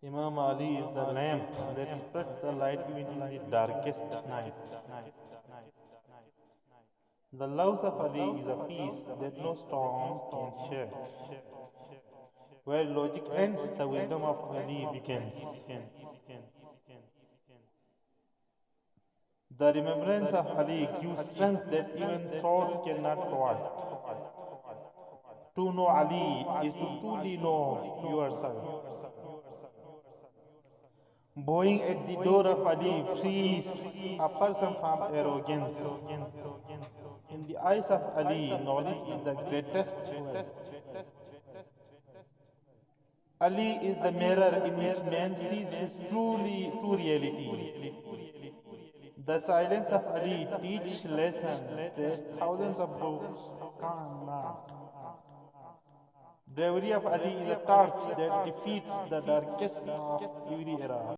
Imam Ali is the lamp that spreads the light even in the darkest night. The loves of Ali is a peace that no storm can shake. Where logic ends, the wisdom of Ali begins. The remembrance of Ali gives strength that even swords cannot provide. To know Ali is to truly know yourself. Bowing at the door of Ali frees a person from arrogance. In the eyes of Ali, knowledge is the greatest wealth. Ali is the mirror in which man sees his true reality. The silence of Ali teaches lessons that thousands of books cannot. Bravery of Ali is a torch that defeats the darkest of every era.